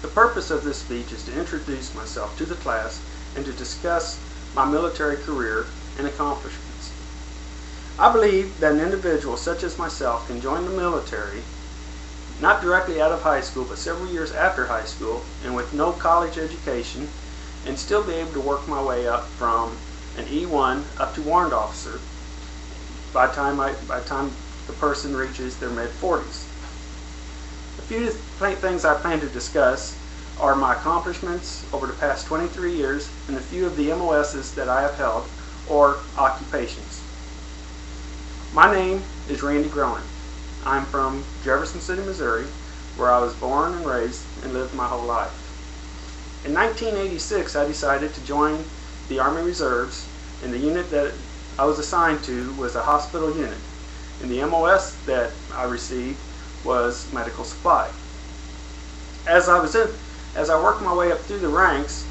The purpose of this speech is to introduce myself to the class and to discuss my military career and accomplishments. I believe that an individual such as myself can join the military not directly out of high school, but several years after high school and with no college education, and still be able to work my way up from an E1 up to warrant officer by the time the person reaches their mid-40s. A few things I plan to discuss are my accomplishments over the past 23 years and a few of the MOSs that I have held, or occupations. My name is Randy Groening. I'm from Jefferson City, Missouri, where I was born and raised and lived my whole life. In 1986, I decided to join the Army Reserves, and the unit that I was assigned to was a hospital unit, and the MOS that I received was medical supply. As I worked my way up through the ranks,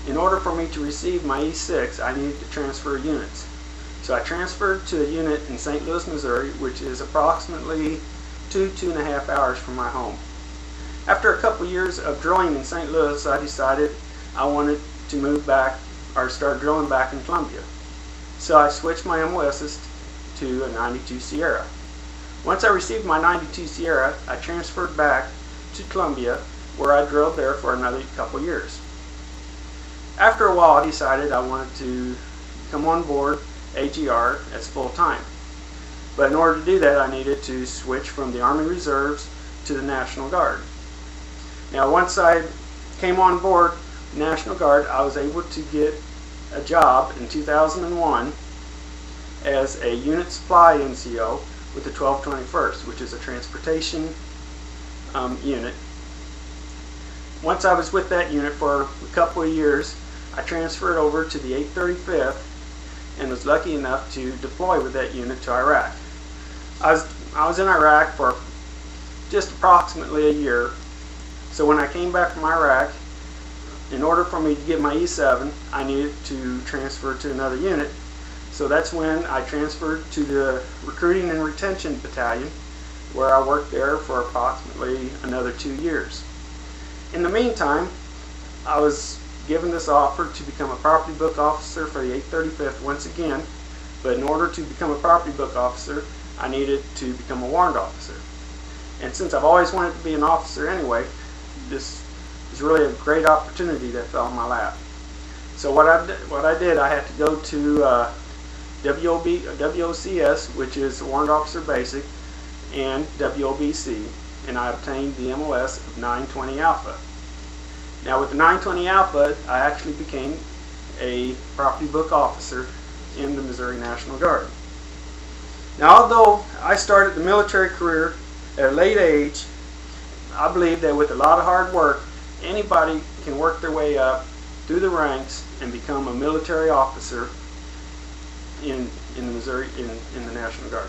in order for me to receive my E6, I needed to transfer units. So I transferred to a unit in St. Louis, Missouri, which is approximately 2.5 hours from my home. After a couple years of drilling in St. Louis, I decided I wanted to move back or start drilling back in Columbia. So I switched my MOSs to a 92 Sierra. Once I received my 92 Sierra, I transferred back to Columbia, where I drilled there for another couple years. After a while, I decided I wanted to come on board AGR as full-time. But in order to do that, I needed to switch from the Army Reserves to the National Guard. Now, once I came on board the National Guard, I was able to get a job in 2001 as a unit supply NCO with the 1221st, which is a transportation unit. Once I was with that unit for a couple of years, I transferred over to the 835th and was lucky enough to deploy with that unit to Iraq. I was in Iraq for just approximately a year. So when I came back from Iraq, in order for me to get my E7, I needed to transfer to another unit. So that's when I transferred to the Recruiting and Retention Battalion, where I worked there for approximately another 2 years. In the meantime, I was given this offer to become a property book officer for the 835th once again, but in order to become a property book officer, I needed to become a warrant officer. And since I've always wanted to be an officer anyway, this is really a great opportunity that fell in my lap. So what I did, I had to go to WOCS, which is Warrant Officer Basic, and WOBC, and I obtained the MOS of 920 Alpha. Now with the 920 Alpha, I actually became a property book officer in the Missouri National Guard. Now although I started the military career at a late age, I believe that with a lot of hard work, anybody can work their way up through the ranks and become a military officer in the National Guard.